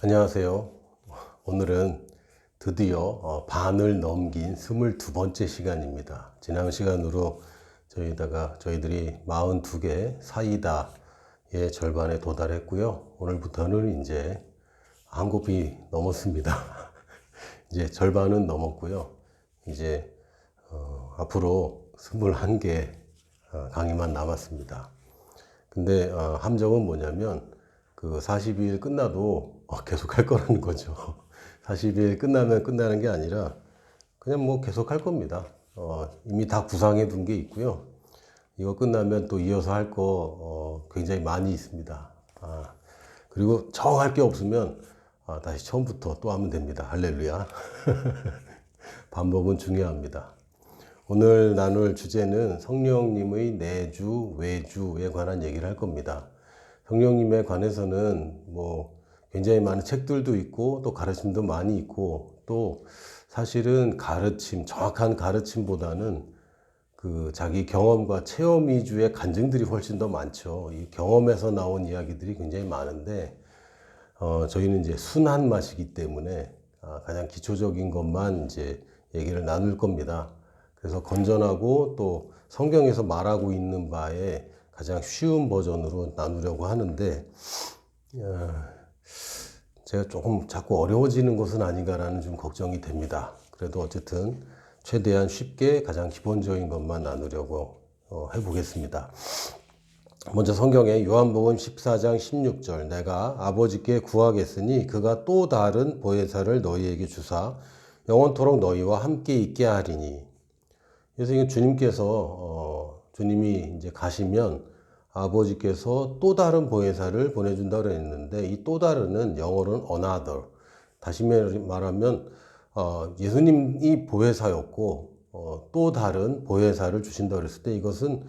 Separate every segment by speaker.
Speaker 1: 안녕하세요. 오늘은 드디어 반을 넘긴 22번째 시간입니다. 지난 시간으로 저희들이 42개 사이다의 절반에 도달했고요. 오늘부터는 이제 한 kop이 넘었습니다. 이제 절반은 넘었고요. 이제 앞으로 21개 강의만 남았습니다. 근데 함정은 뭐냐면 그 42일 끝나도 계속 할 거라는 거죠. 42일 끝나면 끝나는 게 아니라 그냥 뭐 계속 할 겁니다. 이미 다 구상해 둔 게 있고요. 이거 끝나면 또 이어서 할 거 굉장히 많이 있습니다. 그리고 정 할 게 없으면 다시 처음부터 또 하면 됩니다. 할렐루야. 반복은 중요합니다. 오늘 나눌 주제는 성령님의 내주, 외주에 관한 얘기를 할 겁니다. 성령님에 관해서는 뭐 굉장히 많은 책들도 있고 또 가르침도 많이 있고 또 사실은 정확한 가르침보다는 그 자기 경험과 체험 위주의 간증들이 훨씬 더 많죠. 이 경험에서 나온 이야기들이 굉장히 많은데 저희는 이제 순한 맛이기 때문에 가장 기초적인 것만 이제 얘기를 나눌 겁니다. 그래서 건전하고 또 성경에서 말하고 있는 바에 가장 쉬운 버전으로 나누려고 하는데 제가 조금 자꾸 어려워지는 것은 아닌가라는 좀 걱정이 됩니다. 그래도 어쨌든 최대한 쉽게 가장 기본적인 것만 나누려고 해보겠습니다. 먼저 성경에 요한복음 14장 16절 내가 아버지께 구하겠으니 그가 또 다른 보혜사를 너희에게 주사 영원토록 너희와 함께 있게 하리니. 그래서 이게 주님이 이제 가시면 아버지께서 또 다른 보혜사를 보내준다고 했는데 이 또 다른은 영어로는 another. 다시 말하면 예수님이 보혜사였고 또 다른 보혜사를 주신다고 했을 때 이것은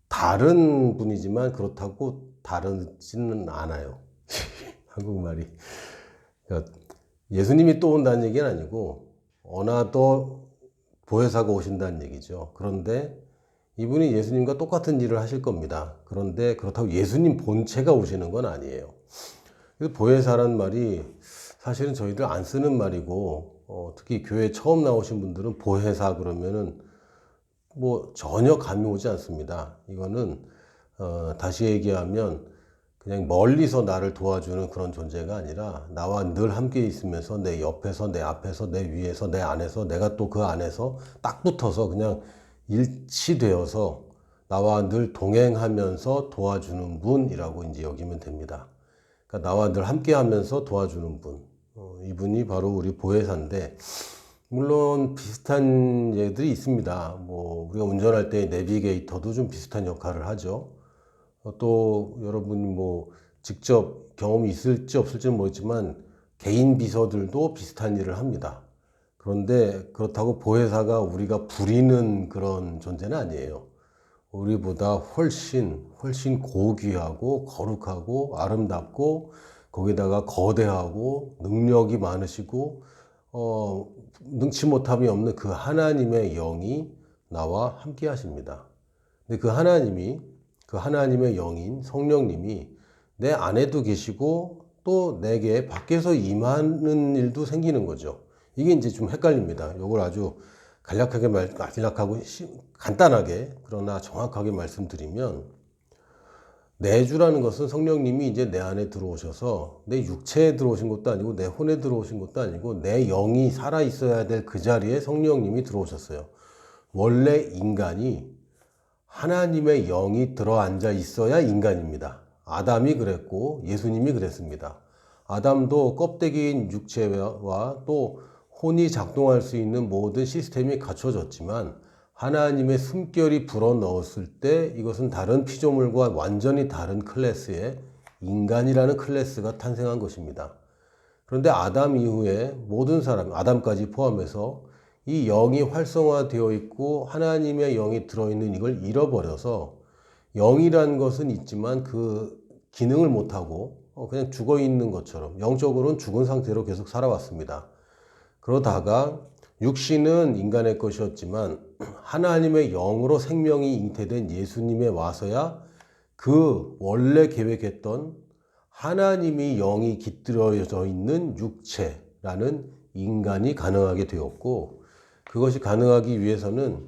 Speaker 1: 다른 분이지만 그렇다고 다르지는 않아요. 한국말이. 그러니까 예수님이 또 온다는 얘기는 아니고 another 보혜사가 오신다는 얘기죠. 그런데 이분이 예수님과 똑같은 일을 하실 겁니다. 그런데 그렇다고 예수님 본체가 오시는 건 아니에요. 보혜사란 말이 사실은 저희들 안 쓰는 말이고 특히 교회 처음 나오신 분들은 보혜사 그러면은 뭐 전혀 감이 오지 않습니다. 이거는 다시 얘기하면 그냥 멀리서 나를 도와주는 그런 존재가 아니라 나와 늘 함께 있으면서 내 옆에서 내 앞에서 내 위에서 내 안에서 내가 또 그 안에서 딱 붙어서 그냥 일치되어서 나와 늘 동행하면서 도와주는 분이라고 이제 여기면 됩니다. 그러니까 나와 늘 함께 하면서 도와주는 분. 이분이 바로 우리 보혜사인데 물론 비슷한 예들이 있습니다. 뭐 우리가 운전할 때 내비게이터도 좀 비슷한 역할을 하죠. 또 여러분이 뭐 직접 경험이 있을지 없을지는 모르겠지만 개인 비서들도 비슷한 일을 합니다. 그런데 그렇다고 보혜사가 우리가 부리는 그런 존재는 아니에요. 우리보다 훨씬 고귀하고 거룩하고 아름답고 거기다가 거대하고 능력이 많으시고 능치 못함이 없는 그 하나님의 영이 나와 함께 하십니다. 근데 그 하나님의 영인 성령님이 내 안에도 계시고 또 내게 밖에서 임하는 일도 생기는 거죠. 이게 이제 좀 헷갈립니다. 이걸 아주 간단하게 그러나 정확하게 말씀드리면 내주라는 것은 성령님이 이제 내 안에 들어오셔서 내 육체에 들어오신 것도 아니고 내 혼에 들어오신 것도 아니고 내 영이 살아 있어야 될 그 자리에 성령님이 들어오셨어요. 원래 인간이 하나님의 영이 들어앉아 있어야 인간입니다. 아담이 그랬고 예수님이 그랬습니다. 아담도 껍데기인 육체와 또 혼이 작동할 수 있는 모든 시스템이 갖춰졌지만 하나님의 숨결이 불어넣었을 때 이것은 다른 피조물과 완전히 다른 클래스의 인간이라는 클래스가 탄생한 것입니다. 그런데 아담 이후에 모든 사람, 아담까지 포함해서 이 영이 활성화되어 있고 하나님의 영이 들어있는 이걸 잃어버려서 영이라는 것은 있지만 그 기능을 못하고 그냥 죽어 있는 것처럼 영적으로는 죽은 상태로 계속 살아왔습니다. 그러다가 육신은 인간의 것이었지만 하나님의 영으로 생명이 잉태된 예수님에 와서야 그 원래 계획했던 하나님이 영이 깃들어져 있는 육체라는 인간이 가능하게 되었고, 그것이 가능하기 위해서는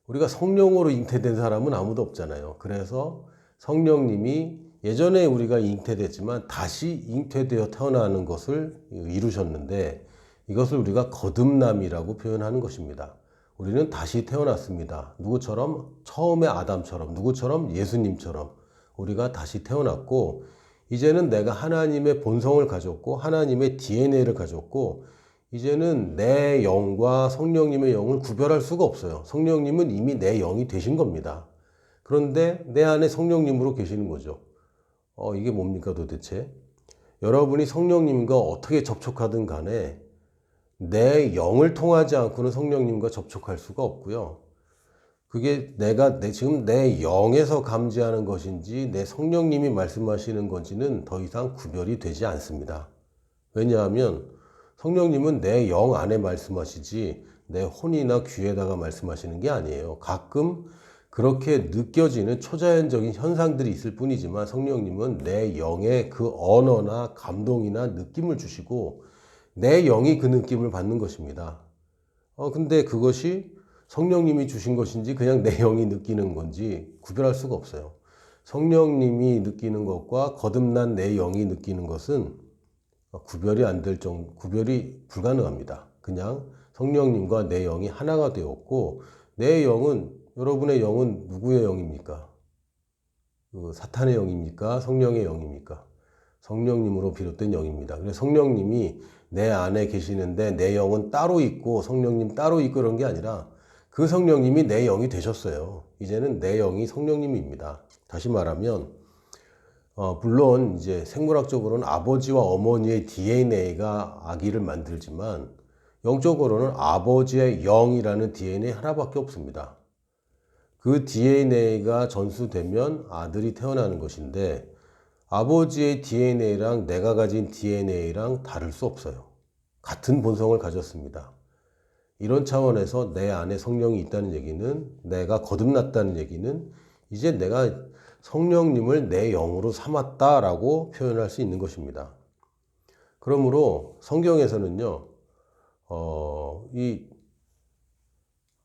Speaker 1: 우리가 성령으로 잉태된 사람은 아무도 없잖아요. 그래서 성령님이 예전에 우리가 잉태됐지만 다시 잉태되어 태어나는 것을 이루셨는데, 이것을 우리가 거듭남이라고 표현하는 것입니다. 우리는 다시 태어났습니다. 누구처럼? 처음에 아담처럼, 누구처럼? 예수님처럼 우리가 다시 태어났고, 이제는 내가 하나님의 본성을 가졌고 하나님의 DNA를 가졌고, 이제는 내 영과 성령님의 영을 구별할 수가 없어요. 성령님은 이미 내 영이 되신 겁니다. 그런데 내 안에 성령님으로 계시는 거죠. 이게 뭡니까 도대체? 여러분이 성령님과 어떻게 접촉하든 간에 내 영을 통하지 않고는 성령님과 접촉할 수가 없고요. 그게 지금 내 영에서 감지하는 것인지 내 성령님이 말씀하시는 건지는 더 이상 구별이 되지 않습니다. 왜냐하면 성령님은 내 영 안에 말씀하시지 내 혼이나 귀에다가 말씀하시는 게 아니에요. 가끔 그렇게 느껴지는 초자연적인 현상들이 있을 뿐이지만 성령님은 내 영에 그 언어나 감동이나 느낌을 주시고 내 영이 그 느낌을 받는 것입니다. 근데 그것이 성령님이 주신 것인지 그냥 내 영이 느끼는 건지 구별할 수가 없어요. 성령님이 느끼는 것과 거듭난 내 영이 느끼는 것은 구별이 안 될 정도, 구별이 불가능합니다. 그냥 성령님과 내 영이 하나가 되었고, 내 영은, 여러분의 영은 누구의 영입니까? 사탄의 영입니까? 성령의 영입니까? 성령님으로 비롯된 영입니다. 그래서 성령님이 내 안에 계시는데 내 영은 따로 있고 성령님 따로 있고 그런 게 아니라 그 성령님이 내 영이 되셨어요. 이제는 내 영이 성령님입니다. 다시 말하면 물론 이제 생물학적으로는 아버지와 어머니의 DNA가 아기를 만들지만 영적으로는 아버지의 영이라는 DNA 하나밖에 없습니다. 그 DNA가 전수되면 아들이 태어나는 것인데 아버지의 DNA랑 내가 가진 DNA랑 다를 수 없어요. 같은 본성을 가졌습니다. 이런 차원에서 내 안에 성령이 있다는 얘기는, 내가 거듭났다는 얘기는 이제 내가 성령님을 내 영으로 삼았다라고 표현할 수 있는 것입니다. 그러므로 성경에서는요, 이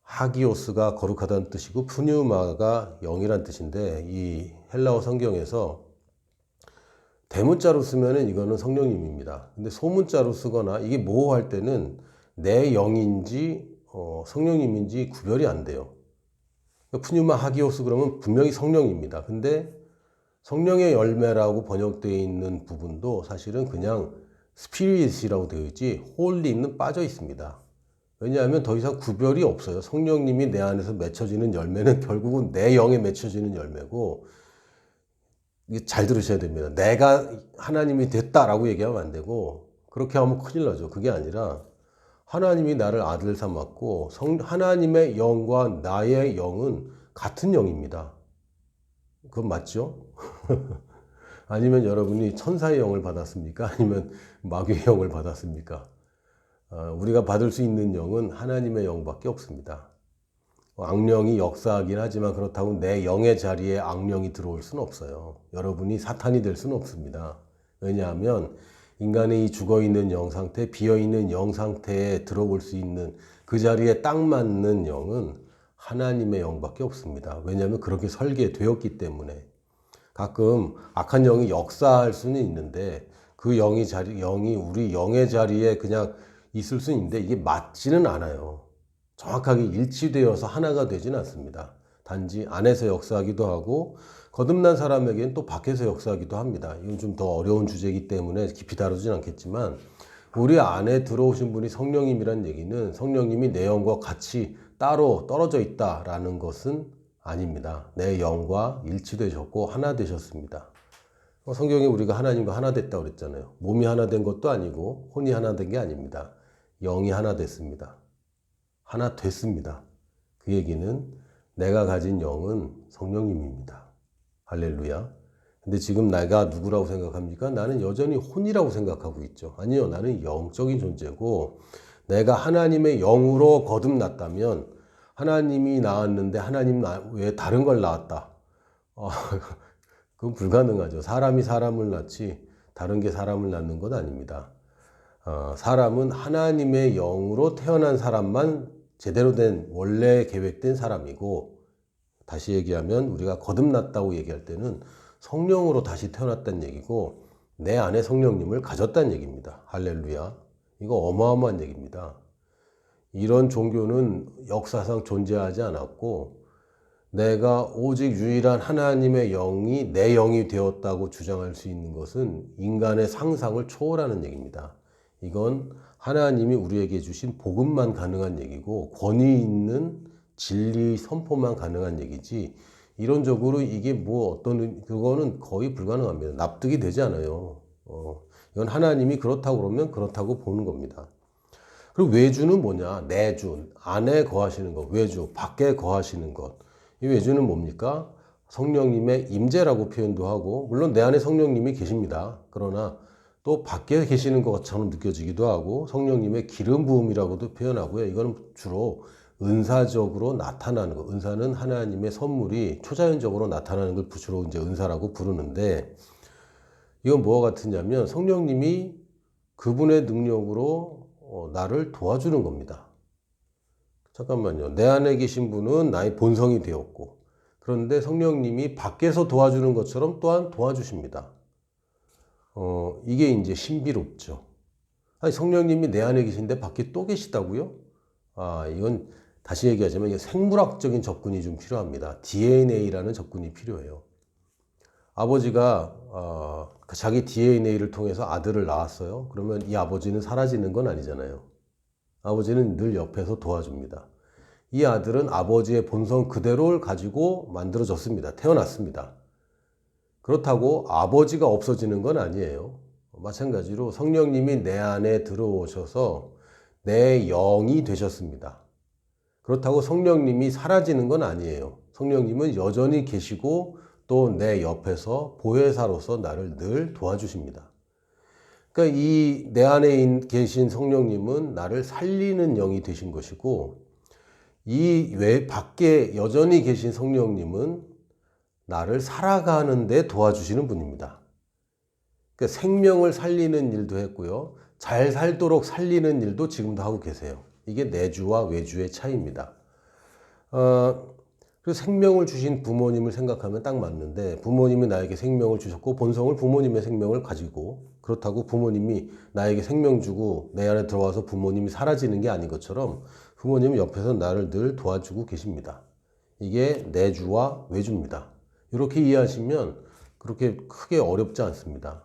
Speaker 1: 하기오스가 거룩하다는 뜻이고 푸뉴마가 영이란 뜻인데, 이 헬라어 성경에서 대문자로 쓰면은 이거는 성령님입니다. 근데 소문자로 쓰거나 이게 모호할 때는 내 영인지 성령님인지 구별이 안 돼요. 푸뉴마 하기오스 그러면 분명히 성령입니다. 근데 성령의 열매라고 번역되어 있는 부분도 사실은 그냥 스피릿이라고 되어 있지 홀리는 빠져 있습니다. 왜냐하면 더 이상 구별이 없어요. 성령님이 내 안에서 맺혀지는 열매는 결국은 내 영에 맺혀지는 열매고, 이게 잘 들으셔야 됩니다. 내가 하나님이 됐다라고 얘기하면 안 되고, 그렇게 하면 큰일 나죠. 그게 아니라 하나님이 나를 아들 삼았고 하나님의 영과 나의 영은 같은 영입니다. 그건 맞죠? 아니면 여러분이 천사의 영을 받았습니까? 아니면 마귀의 영을 받았습니까? 우리가 받을 수 있는 영은 하나님의 영밖에 없습니다. 악령이 역사하긴 하지만 그렇다고 내 영의 자리에 악령이 들어올 수는 없어요. 여러분이 사탄이 될 수는 없습니다. 왜냐하면 인간의 이 죽어있는 영 상태, 비어있는 영 상태에 들어올 수 있는 그 자리에 딱 맞는 영은 하나님의 영밖에 없습니다. 왜냐하면 그렇게 설계되었기 때문에. 가끔 악한 영이 역사할 수는 있는데 그 영이 우리 영의 자리에 그냥 있을 수는 있는데 이게 맞지는 않아요. 정확하게 일치되어서 하나가 되지는 않습니다. 단지 안에서 역사하기도 하고 거듭난 사람에게는 또 밖에서 역사하기도 합니다. 이건 좀 더 어려운 주제이기 때문에 깊이 다루진 않겠지만, 우리 안에 들어오신 분이 성령님이란 얘기는 성령님이 내 영과 같이 따로 떨어져 있다라는 것은 아닙니다. 내 영과 일치되셨고 하나 되셨습니다. 성경에 우리가 하나님과 하나 됐다고 그랬잖아요. 몸이 하나 된 것도 아니고 혼이 하나 된 게 아닙니다. 영이 하나 됐습니다. 하나 됐습니다. 그 얘기는 내가 가진 영은 성령님입니다. 할렐루야. 근데 지금 내가 누구라고 생각합니까? 나는 여전히 혼이라고 생각하고 있죠. 아니요, 나는 영적인 존재고, 내가 하나님의 영으로 거듭났다면 하나님이 낳았는데 하나님 외에 다른 걸 낳았다. 그건 불가능하죠. 사람이 사람을 낳지 다른 게 사람을 낳는 것 아닙니다. 사람은 하나님의 영으로 태어난 사람만 제대로 된 원래 계획된 사람이고, 다시 얘기하면 우리가 거듭났다고 얘기할 때는 성령으로 다시 태어났다는 얘기고 내 안에 성령님을 가졌다는 얘기입니다. 할렐루야. 이거 어마어마한 얘기입니다. 이런 종교는 역사상 존재하지 않았고, 내가 오직 유일한 하나님의 영이 내 영이 되었다고 주장할 수 있는 것은 인간의 상상을 초월하는 얘기입니다. 이건 하나님이 우리에게 주신 복음만 가능한 얘기고 권위 있는 진리 선포만 가능한 얘기지, 이론적으로 이게 그거는 거의 불가능합니다. 납득이 되지 않아요. 이건 하나님이 그렇다고 그러면 그렇다고 보는 겁니다. 그리고 외주는 뭐냐? 내주, 안에 거하시는 것, 외주, 밖에 거하시는 것. 이 외주는 뭡니까? 성령님의 임재라고 표현도 하고, 물론 내 안에 성령님이 계십니다. 그러나 또 밖에 계시는 것처럼 느껴지기도 하고, 성령님의 기름 부음이라고도 표현하고요. 이건 주로 은사적으로 나타나는 것. 은사는 하나님의 선물이 초자연적으로 나타나는 걸 주로 이제 은사라고 부르는데, 이건 뭐와 같으냐면 성령님이 그분의 능력으로 나를 도와주는 겁니다. 잠깐만요. 내 안에 계신 분은 나의 본성이 되었고, 그런데 성령님이 밖에서 도와주는 것처럼 또한 도와주십니다. 이게 이제 신비롭죠. 아니, 성령님이 내 안에 계신데 밖에 또 계시다고요? 이건 다시 얘기하자면 이게 생물학적인 접근이 좀 필요합니다. DNA라는 접근이 필요해요. 아버지가 자기 DNA를 통해서 아들을 낳았어요. 그러면 이 아버지는 사라지는 건 아니잖아요. 아버지는 늘 옆에서 도와줍니다. 이 아들은 아버지의 본성 그대로를 가지고 만들어졌습니다. 태어났습니다. 그렇다고 아버지가 없어지는 건 아니에요. 마찬가지로 성령님이 내 안에 들어오셔서 내 영이 되셨습니다. 그렇다고 성령님이 사라지는 건 아니에요. 성령님은 여전히 계시고 또 내 옆에서 보혜사로서 나를 늘 도와주십니다. 그러니까 이 내 안에 계신 성령님은 나를 살리는 영이 되신 것이고, 이 외 밖에 여전히 계신 성령님은 나를 살아가는 데 도와주시는 분입니다. 그러니까 생명을 살리는 일도 했고요. 잘 살도록 살리는 일도 지금도 하고 계세요. 이게 내주와 외주의 차이입니다. 그래서 생명을 주신 부모님을 생각하면 딱 맞는데, 부모님이 나에게 생명을 주셨고 본성을 부모님의 생명을 가지고, 그렇다고 부모님이 나에게 생명 주고 내 안에 들어와서 부모님이 사라지는 게 아닌 것처럼 부모님은 옆에서 나를 늘 도와주고 계십니다. 이게 내주와 외주입니다. 이렇게 이해하시면 그렇게 크게 어렵지 않습니다.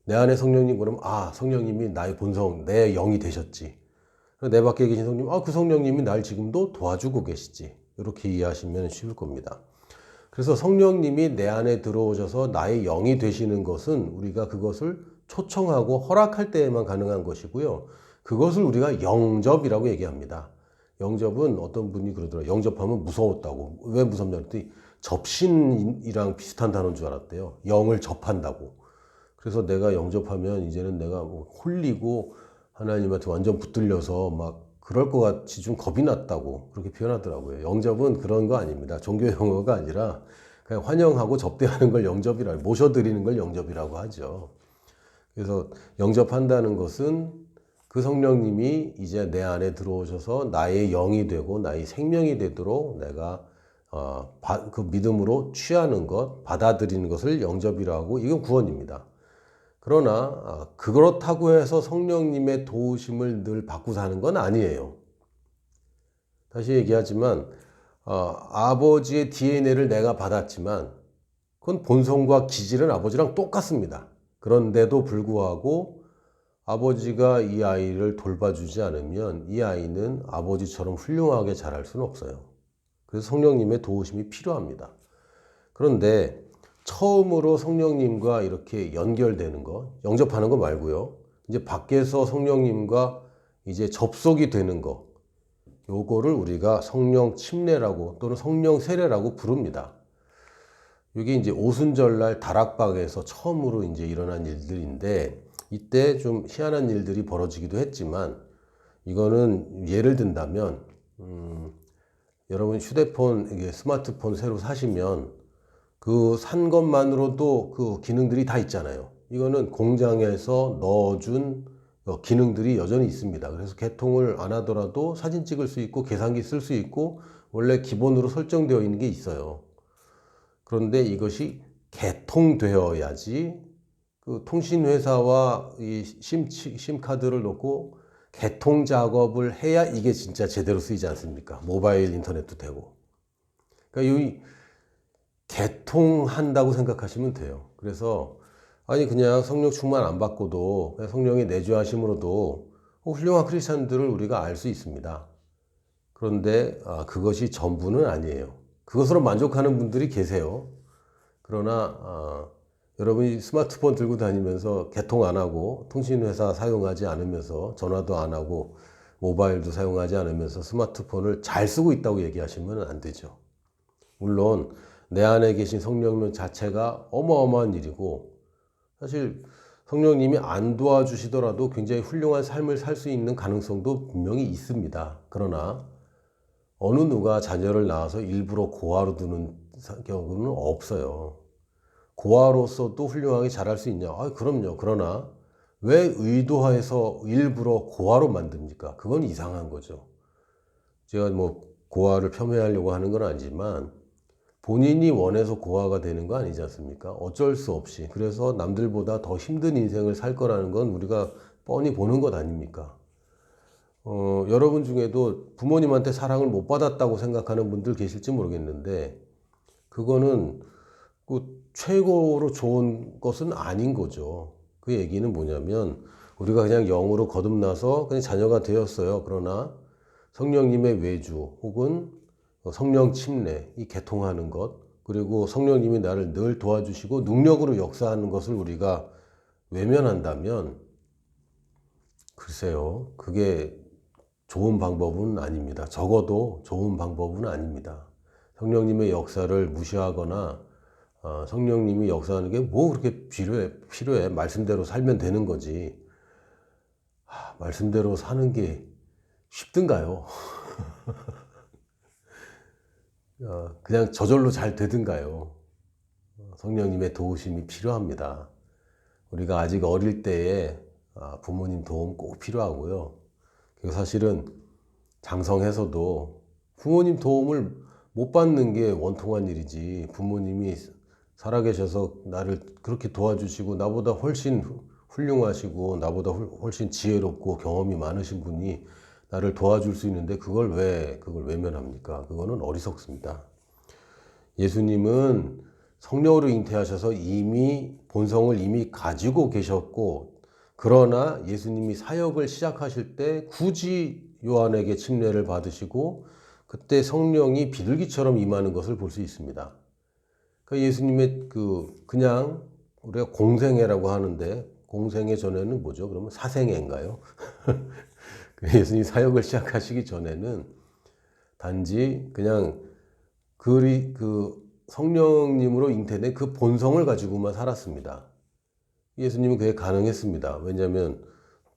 Speaker 1: 내 안에 성령님, 그러면 성령님이 나의 본성, 내 영이 되셨지. 내 밖에 계신 성령님, 그 성령님이 날 지금도 도와주고 계시지. 이렇게 이해하시면 쉬울 겁니다. 그래서 성령님이 내 안에 들어오셔서 나의 영이 되시는 것은 우리가 그것을 초청하고 허락할 때에만 가능한 것이고요. 그것을 우리가 영접이라고 얘기합니다. 영접은 어떤 분이 그러더라고요. 영접하면 무서웠다고. 왜 무섭냐 했더니 접신이랑 비슷한 단어인 줄 알았대요. 영을 접한다고. 그래서 내가 영접하면 이제는 내가 홀리고 하나님한테 완전 붙들려서 막 그럴 것 같이 좀 겁이 났다고 그렇게 표현하더라고요. 영접은 그런 거 아닙니다. 종교 용어가 아니라 그냥 환영하고 접대하는 걸 영접이라고, 모셔드리는 걸 영접이라고 하죠. 그래서 영접한다는 것은 그 성령님이 이제 내 안에 들어오셔서 나의 영이 되고 나의 생명이 되도록 내가 그 믿음으로 취하는 것, 받아들이는 것을 영접이라고 하고, 이건 구원입니다. 그러나 그렇다고 해서 성령님의 도우심을 늘 받고 사는 건 아니에요. 다시 얘기하지만 아버지의 DNA를 내가 받았지만 그건 본성과 기질은 아버지랑 똑같습니다. 그런데도 불구하고 아버지가 이 아이를 돌봐주지 않으면 이 아이는 아버지처럼 훌륭하게 자랄 수는 없어요. 그래서 성령님의 도우심이 필요합니다. 그런데 처음으로 성령님과 이렇게 연결되는 거, 영접하는 거 말고요. 이제 밖에서 성령님과 이제 접속이 되는 거, 요거를 우리가 성령 침례라고 또는 성령 세례라고 부릅니다. 이게 이제 오순절날 다락방에서 처음으로 이제 일어난 일들인데, 이때 좀 희한한 일들이 벌어지기도 했지만, 이거는 예를 든다면, 여러분 휴대폰, 이게 스마트폰 새로 사시면 그 산 것만으로도 그 기능들이 다 있잖아요. 이거는 공장에서 넣어준 기능들이 여전히 있습니다. 그래서 개통을 안 하더라도 사진 찍을 수 있고 계산기 쓸 수 있고 원래 기본으로 설정되어 있는 게 있어요. 그런데 이것이 개통되어야지 그 통신회사와 이 심카드를 놓고 개통 작업을 해야 이게 진짜 제대로 쓰이지 않습니까? 모바일 인터넷도 되고. 그러니까 이 개통한다고 생각하시면 돼요. 그래서 아니 그냥 성령 충만 안 받고도 성령의 내주하심으로도 훌륭한 크리스찬들을 우리가 알 수 있습니다. 그런데 그것이 전부는 아니에요. 그것으로 만족하는 분들이 계세요. 그러나 여러분이 스마트폰 들고 다니면서 개통 안 하고 통신회사 사용하지 않으면서 전화도 안 하고 모바일도 사용하지 않으면서 스마트폰을 잘 쓰고 있다고 얘기하시면 안 되죠. 물론 내 안에 계신 성령님 자체가 어마어마한 일이고 사실 성령님이 안 도와주시더라도 굉장히 훌륭한 삶을 살 수 있는 가능성도 분명히 있습니다. 그러나 어느 누가 자녀를 낳아서 일부러 고아로 두는 경우는 없어요. 고아로서도 훌륭하게 자랄 수 있냐? 그럼요. 그러나 왜 의도해서 일부러 고아로 만듭니까? 그건 이상한 거죠. 제가 뭐 고아를 폄훼하려고 하는 건 아니지만 본인이 원해서 고아가 되는 거 아니지 않습니까? 어쩔 수 없이. 그래서 남들보다 더 힘든 인생을 살 거라는 건 우리가 뻔히 보는 것 아닙니까? 여러분 중에도 부모님한테 사랑을 못 받았다고 생각하는 분들 계실지 모르겠는데 그거는 그 최고로 좋은 것은 아닌 거죠. 그 얘기는 뭐냐면 우리가 그냥 영으로 거듭나서 그냥 자녀가 되었어요. 그러나 성령님의 외주 혹은 성령 침례, 이 개통하는 것, 그리고 성령님이 나를 늘 도와주시고 능력으로 역사하는 것을 우리가 외면한다면 글쎄요, 그게 좋은 방법은 아닙니다. 적어도 좋은 방법은 아닙니다. 성령님의 역사를 무시하거나 성령님이 역사하는 게 뭐 그렇게 필요해. 말씀대로 살면 되는 거지. 말씀대로 사는 게 쉽든가요? 그냥 저절로 잘 되든가요? 성령님의 도우심이 필요합니다. 우리가 아직 어릴 때에 부모님 도움 꼭 필요하고요. 사실은 장성해서도 부모님 도움을 못 받는 게 원통한 일이지 부모님이 살아계셔서 나를 그렇게 도와주시고 나보다 훨씬 훌륭하시고 나보다 훨씬 지혜롭고 경험이 많으신 분이 나를 도와줄 수 있는데 그걸 왜 외면합니까? 그거는 어리석습니다. 예수님은 성령으로 잉태하셔서 이미 본성을 이미 가지고 계셨고 그러나 예수님이 사역을 시작하실 때 굳이 요한에게 침례를 받으시고 그때 성령이 비둘기처럼 임하는 것을 볼 수 있습니다. 그러니까 예수님의 그냥 우리가 공생애라고 하는데 공생애 전에는 뭐죠? 그러면 사생애인가요? 예수님 사역을 시작하시기 전에는 단지 그냥 그 성령님으로 잉태된 그 본성을 가지고만 살았습니다. 예수님은 그게 가능했습니다. 왜냐하면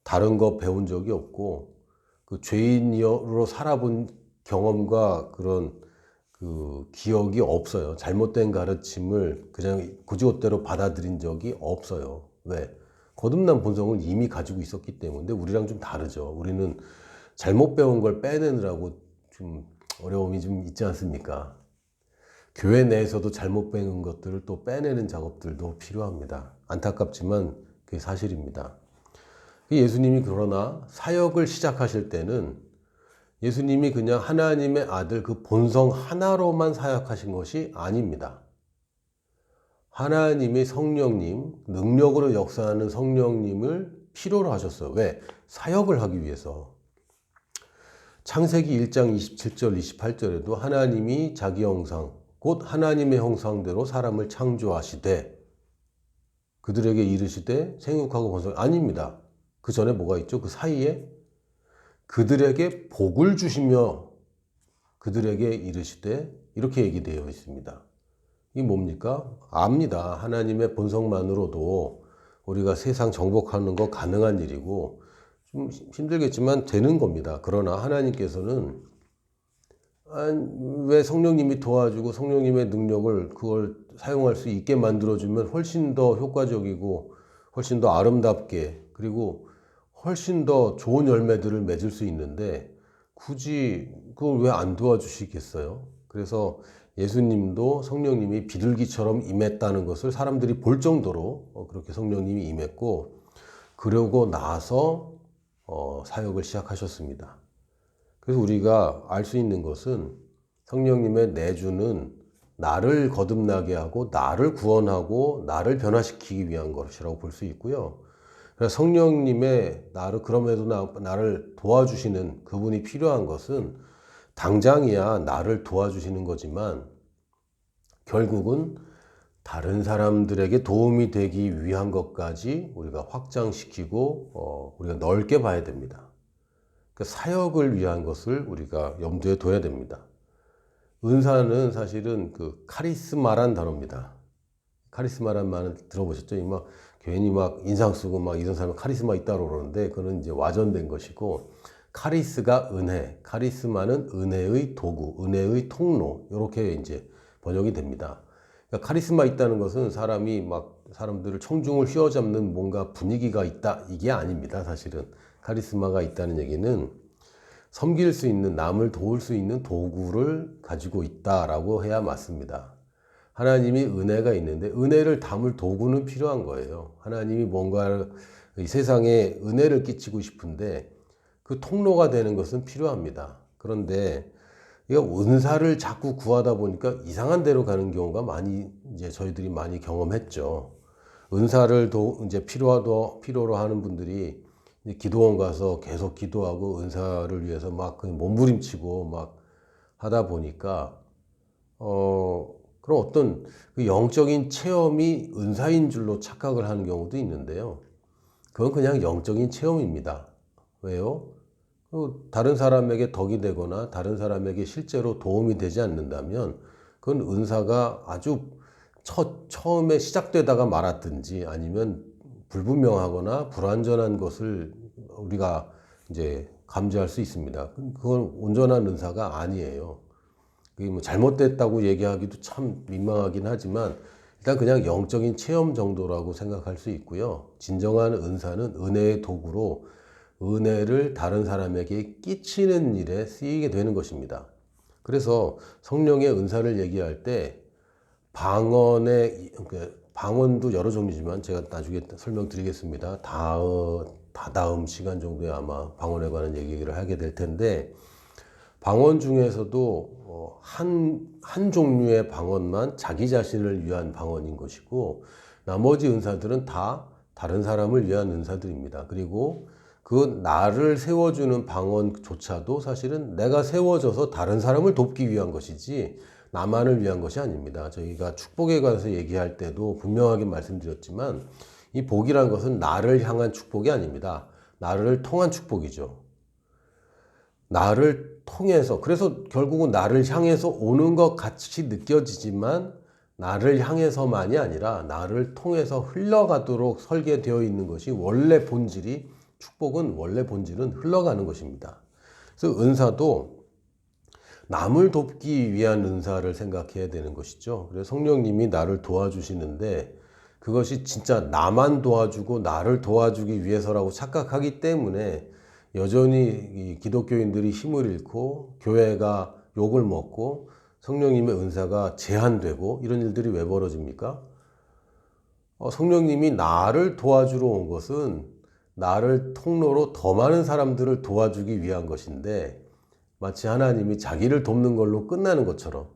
Speaker 1: 다른 거 배운 적이 없고 그 죄인으로 살아본 경험과 그런 그 기억이 없어요. 잘못된 가르침을 그냥 그지것대로 받아들인 적이 없어요. 왜? 거듭난 본성을 이미 가지고 있었기 때문에. 우리랑 좀 다르죠. 우리는 잘못 배운 걸 빼내느라고 좀 어려움이 좀 있지 않습니까? 교회 내에서도 잘못 배운 것들을 또 빼내는 작업들도 필요합니다. 안타깝지만 그게 사실입니다. 예수님이 그러나 사역을 시작하실 때는 예수님이 그냥 하나님의 아들 그 본성 하나로만 사역하신 것이 아닙니다. 하나님의 성령님, 능력으로 역사하는 성령님을 필요로 하셨어요. 왜? 사역을 하기 위해서. 창세기 1장 27절, 28절에도 하나님이 자기 형상, 곧 하나님의 형상대로 사람을 창조하시되 그들에게 이르시되 생육하고 번성. 아닙니다. 그 전에 뭐가 있죠? 그 사이에 그들에게 복을 주시며 그들에게 이르시되 이렇게 얘기되어 있습니다. 이게 뭡니까? 압니다. 하나님의 본성만으로도 우리가 세상 정복하는 거 가능한 일이고 좀 힘들겠지만 되는 겁니다. 그러나 하나님께서는 왜 성령님이 도와주고 성령님의 능력을 그걸 사용할 수 있게 만들어주면 훨씬 더 효과적이고 훨씬 더 아름답게, 그리고 훨씬 더 좋은 열매들을 맺을 수 있는데 굳이 그걸 왜 안 도와주시겠어요? 그래서 예수님도 성령님이 비둘기처럼 임했다는 것을 사람들이 볼 정도로 그렇게 성령님이 임했고, 그러고 나서 사역을 시작하셨습니다. 그래서 우리가 알 수 있는 것은 성령님의 내주는 나를 거듭나게 하고 나를 구원하고 나를 변화시키기 위한 것이라고 볼 수 있고요. 그래서 성령님의 그럼에도 나를 도와주시는 그분이 필요한 것은 당장이야 나를 도와주시는 거지만 결국은 다른 사람들에게 도움이 되기 위한 것까지 우리가 확장시키고 우리가 넓게 봐야 됩니다. 그 사역을 위한 것을 우리가 염두에 둬야 됩니다. 은사는 사실은 그 카리스마란 단어입니다. 카리스마란 말은 들어보셨죠? 괜히 인상 쓰고 이런 사람은 카리스마 있다고 그러는데 그거는 이제 와전된 것이고, 카리스가 은혜, 카리스마는 은혜의 도구, 은혜의 통로, 이렇게 이제 번역이 됩니다. 그러니까 카리스마 있다는 것은 사람들을 청중을 휘어잡는 뭔가 분위기가 있다, 이게 아닙니다. 사실은 카리스마가 있다는 얘기는 섬길 수 있는, 남을 도울 수 있는 도구를 가지고 있다라고 해야 맞습니다. 하나님이 은혜가 있는데 은혜를 담을 도구는 필요한 거예요. 하나님이 뭔가 이 세상에 은혜를 끼치고 싶은데 그 통로가 되는 것은 필요합니다. 그런데 은사를 자꾸 구하다 보니까 이상한 데로 가는 경우가 이제 저희들이 많이 경험했죠. 은사를 이제 필요로 하는 분들이 기도원 가서 계속 기도하고 은사를 위해서 몸부림치고 하다 보니까 그런 어떤 그 영적인 체험이 은사인 줄로 착각을 하는 경우도 있는데요. 그건 그냥 영적인 체험입니다. 왜요? 다른 사람에게 덕이 되거나 다른 사람에게 실제로 도움이 되지 않는다면 그건 은사가 아주 처음에 시작되다가 말았든지 아니면 불분명하거나 불완전한 것을 우리가 이제 감지할 수 있습니다. 그건 온전한 은사가 아니에요. 그게 잘못됐다고 얘기하기도 참 민망하긴 하지만 일단 그냥 영적인 체험 정도라고 생각할 수 있고요. 진정한 은사는 은혜의 도구로 은혜를 다른 사람에게 끼치는 일에 쓰이게 되는 것입니다. 그래서 성령의 은사를 얘기할 때 방언도 여러 종류지만 제가 나중에 설명드리겠습니다. 다다음 시간 정도에 아마 방언에 관한 얘기를 하게 될 텐데, 방언 중에서도 한 종류의 방언만 자기 자신을 위한 방언인 것이고 나머지 은사들은 다 다른 사람을 위한 은사들입니다. 그리고 그 나를 세워주는 방언조차도 사실은 내가 세워져서 다른 사람을 돕기 위한 것이지 나만을 위한 것이 아닙니다. 저희가 축복에 관해서 얘기할 때도 분명하게 말씀드렸지만 이 복이라는 것은 나를 향한 축복이 아닙니다. 나를 통한 축복이죠. 나를 통해서, 그래서 결국은 나를 향해서 오는 것 같이 느껴지지만 나를 향해서만이 아니라 나를 통해서 흘러가도록 설계되어 있는 것이 축복은 원래 본질은 흘러가는 것입니다. 그래서 은사도 남을 돕기 위한 은사를 생각해야 되는 것이죠. 그래서 성령님이 나를 도와주시는데 그것이 진짜 나만 도와주고 나를 도와주기 위해서라고 착각하기 때문에 여전히 기독교인들이 힘을 잃고 교회가 욕을 먹고 성령님의 은사가 제한되고 이런 일들이 왜 벌어집니까? 성령님이 나를 도와주러 온 것은 나를 통로로 더 많은 사람들을 도와주기 위한 것인데 마치 하나님이 자기를 돕는 걸로 끝나는 것처럼,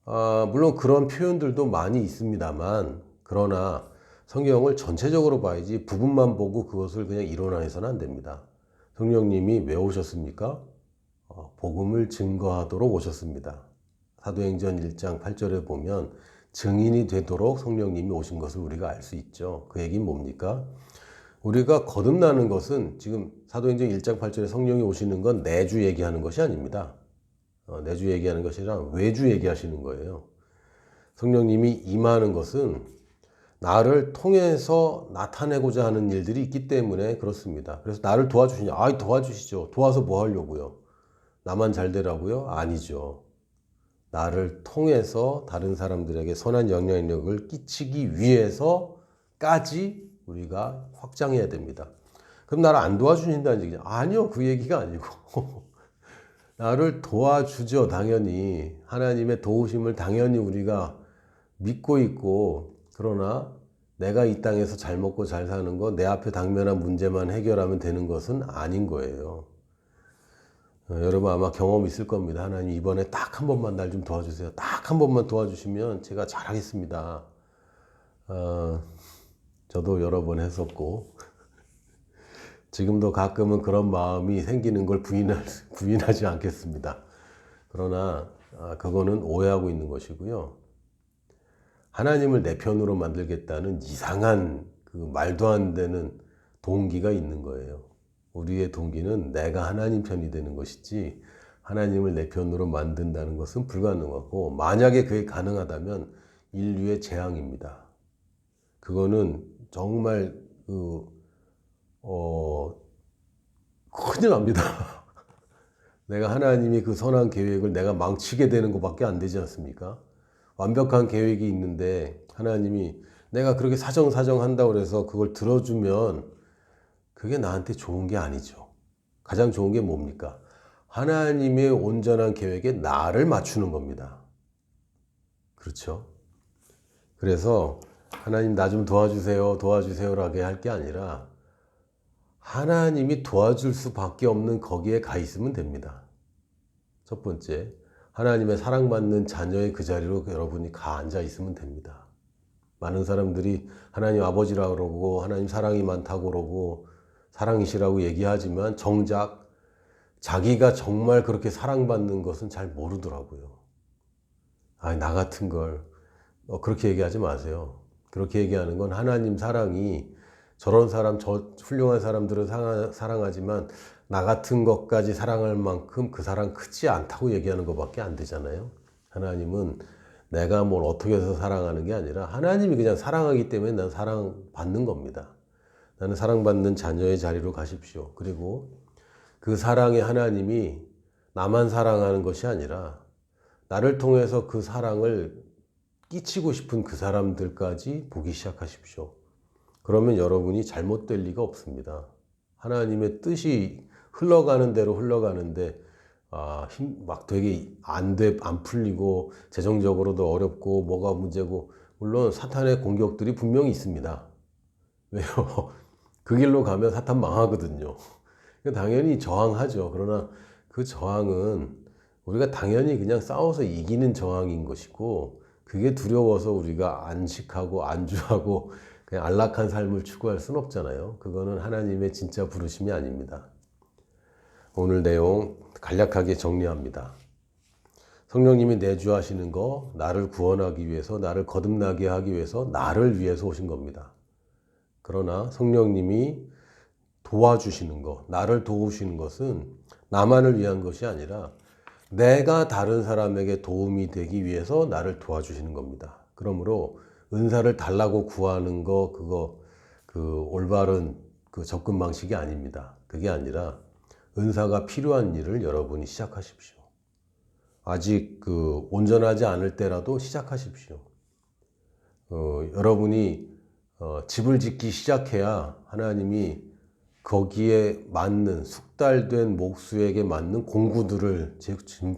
Speaker 1: 물론 그런 표현들도 많이 있습니다만, 그러나 성경을 전체적으로 봐야지 부분만 보고 그것을 그냥 이론화해서는 안 됩니다. 성령님이 왜 오셨습니까? 복음을 증거하도록 오셨습니다. 사도행전 1장 8절에 보면 증인이 되도록 성령님이 오신 것을 우리가 알 수 있죠. 그 얘기는 뭡니까? 우리가 거듭나는 것은 지금 사도행전 1장 8절에 성령이 오시는 건 내주 얘기하는 것이 아닙니다. 내주 얘기하는 것이 아니라 외주 얘기하시는 거예요. 성령님이 임하는 것은 나를 통해서 나타내고자 하는 일들이 있기 때문에 그렇습니다. 그래서 나를 도와주시냐? 도와주시죠. 도와서 뭐 하려고요? 나만 잘 되라고요? 아니죠. 나를 통해서 다른 사람들에게 선한 영향력을 끼치기 위해서까지 우리가 확장해야 됩니다. 그럼 나를 안 도와주신다는 얘기죠? 아니요, 그 얘기가 아니고 나를 도와주죠. 당연히 하나님의 도우심을 당연히 우리가 믿고 있고, 그러나 내가 이 땅에서 잘 먹고 잘 사는 거, 내 앞에 당면한 문제만 해결하면 되는 것은 아닌 거예요. 여러분 아마 경험 있을 겁니다. 하나님 이번에 딱 한 번만 날 좀 도와주세요. 딱 한 번만 도와주시면 제가 잘하겠습니다. 저도 여러 번 했었고 지금도 가끔은 그런 마음이 생기는 걸 부인하지 않겠습니다. 그러나 그거는 오해하고 있는 것이고요. 하나님을 내 편으로 만들겠다는 이상한 그 말도 안 되는 동기가 있는 거예요. 우리의 동기는 내가 하나님 편이 되는 것이지 하나님을 내 편으로 만든다는 것은 불가능하고, 만약에 그게 가능하다면 인류의 재앙입니다. 그거는 정말 큰일 납니다. 내가 하나님이 그 선한 계획을 내가 망치게 되는 것밖에 안 되지 않습니까? 완벽한 계획이 있는데 하나님이 내가 그렇게 사정사정 한다고 해서 그걸 들어주면 그게 나한테 좋은 게 아니죠. 가장 좋은 게 뭡니까? 하나님의 온전한 계획에 나를 맞추는 겁니다. 그렇죠? 그래서 하나님 나 좀 도와주세요, 도와주세요라고 할 게 아니라 하나님이 도와줄 수밖에 없는 거기에 가 있으면 됩니다. 첫 번째, 하나님의 사랑받는 자녀의 그 자리로 여러분이 가 앉아 있으면 됩니다. 많은 사람들이 하나님 아버지라고 그러고 하나님 사랑이 많다고 그러고 사랑이시라고 얘기하지만 정작 자기가 정말 그렇게 사랑받는 것은 잘 모르더라고요. 나 같은 걸 그렇게 얘기하지 마세요. 그렇게 얘기하는 건 하나님 사랑이 저런 사람, 저 훌륭한 사람들은 사랑하지만 나 같은 것까지 사랑할 만큼 그 사랑 크지 않다고 얘기하는 것밖에 안 되잖아요. 하나님은 내가 뭘 어떻게 해서 사랑하는 게 아니라 하나님이 그냥 사랑하기 때문에 난 사랑받는 겁니다. 나는 사랑받는 자녀의 자리로 가십시오. 그리고 그 사랑의 하나님이 나만 사랑하는 것이 아니라 나를 통해서 그 사랑을 끼치고 싶은 그 사람들까지 보기 시작하십시오. 그러면 여러분이 잘못될 리가 없습니다. 하나님의 뜻이 흘러가는 대로 흘러가는데 막 되게 안 풀리고 재정적으로도 어렵고 뭐가 문제고, 물론 사탄의 공격들이 분명히 있습니다. 왜요? 그 길로 가면 사탄 망하거든요. 당연히 저항하죠. 그러나 그 저항은 우리가 당연히 그냥 싸워서 이기는 저항인 것이고, 그게 두려워서 우리가 안식하고 안주하고 그냥 안락한 삶을 추구할 수는 없잖아요. 그거는 하나님의 진짜 부르심이 아닙니다. 오늘 내용 간략하게 정리합니다. 성령님이 내주하시는 거, 나를 구원하기 위해서, 나를 거듭나게 하기 위해서, 나를 위해서 오신 겁니다. 그러나 성령님이 도와주시는 것, 나를 도우시는 것은 나만을 위한 것이 아니라 내가 다른 사람에게 도움이 되기 위해서 나를 도와주시는 겁니다. 그러므로 은사를 달라고 구하는 거, 그 올바른 그 접근 방식이 아닙니다. 그게 아니라 은사가 필요한 일을 여러분이 시작하십시오. 아직 온전하지 않을 때라도 시작하십시오. 여러분이 집을 짓기 시작해야 하나님이 거기에 맞는 숙달된 목수에게 맞는 공구들을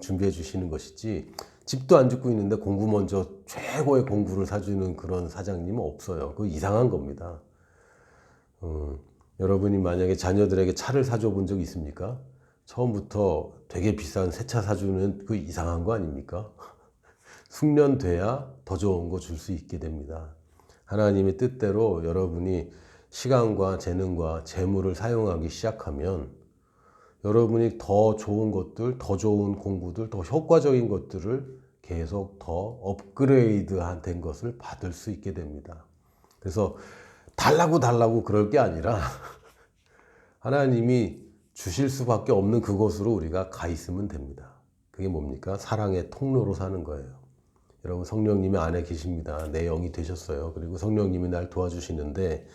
Speaker 1: 준비해 주시는 것이지, 집도 안 짓고 있는데 공구 먼저 최고의 공구를 사주는 그런 사장님은 없어요. 그거 이상한 겁니다. 여러분이 만약에 자녀들에게 차를 사줘 본 적 있습니까? 처음부터 되게 비싼 새 차 사주는 그 이상한 거 아닙니까? 숙련돼야 더 좋은 거 줄 수 있게 됩니다. 하나님의 뜻대로 여러분이 시간과 재능과 재물을 사용하기 시작하면 여러분이 더 좋은 것들, 더 좋은 공부들, 더 효과적인 것들을 계속 더 업그레이드 된 것을 받을 수 있게 됩니다. 그래서 달라고 그럴 게 아니라 하나님이 주실 수밖에 없는 그곳으로 우리가 가 있으면 됩니다. 그게 뭡니까? 사랑의 통로로 사는 거예요. 여러분, 성령님이 안에 계십니다. 내 영이 되셨어요. 그리고 성령님이 날 도와주시는데,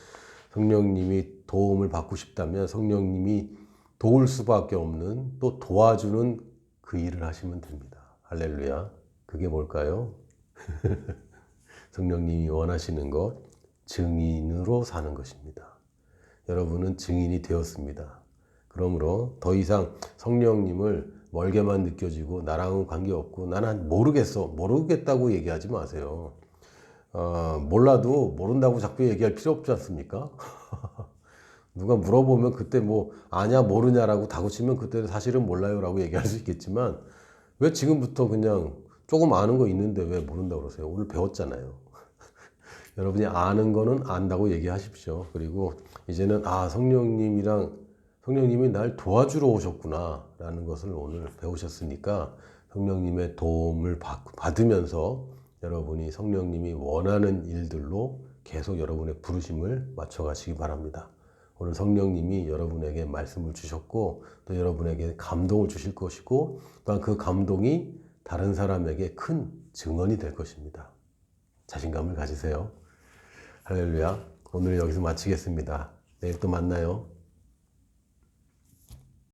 Speaker 1: 성령님이 도움을 받고 싶다면 성령님이 도울 수밖에 없는, 또 도와주는 그 일을 하시면 됩니다. 할렐루야. 그게 뭘까요? 성령님이 원하시는 것, 증인으로 사는 것입니다. 여러분은 증인이 되었습니다. 그러므로 더 이상 성령님을 멀게만 느껴지고 나랑은 관계없고 나는 모르겠다고 얘기하지 마세요. 몰라도 모른다고 자꾸 얘기할 필요 없지 않습니까? 누가 물어보면 그때 뭐 아냐 모르냐라고 다그치면 그때 사실은 몰라요라고 얘기할 수 있겠지만 왜 지금부터 그냥 조금 아는 거 있는데 왜 모른다고 그러세요? 오늘 배웠잖아요. 여러분이 아는 거는 안다고 얘기하십시오. 그리고 이제는 성령님이 날 도와주러 오셨구나 라는 것을 오늘 배우셨으니까 성령님의 도움을 받으면서 여러분이 성령님이 원하는 일들로 계속 여러분의 부르심을 맞춰가시기 바랍니다. 오늘 성령님이 여러분에게 말씀을 주셨고 또 여러분에게 감동을 주실 것이고 또한 그 감동이 다른 사람에게 큰 증언이 될 것입니다. 자신감을 가지세요. 할렐루야. 오늘 여기서 마치겠습니다. 내일 또 만나요.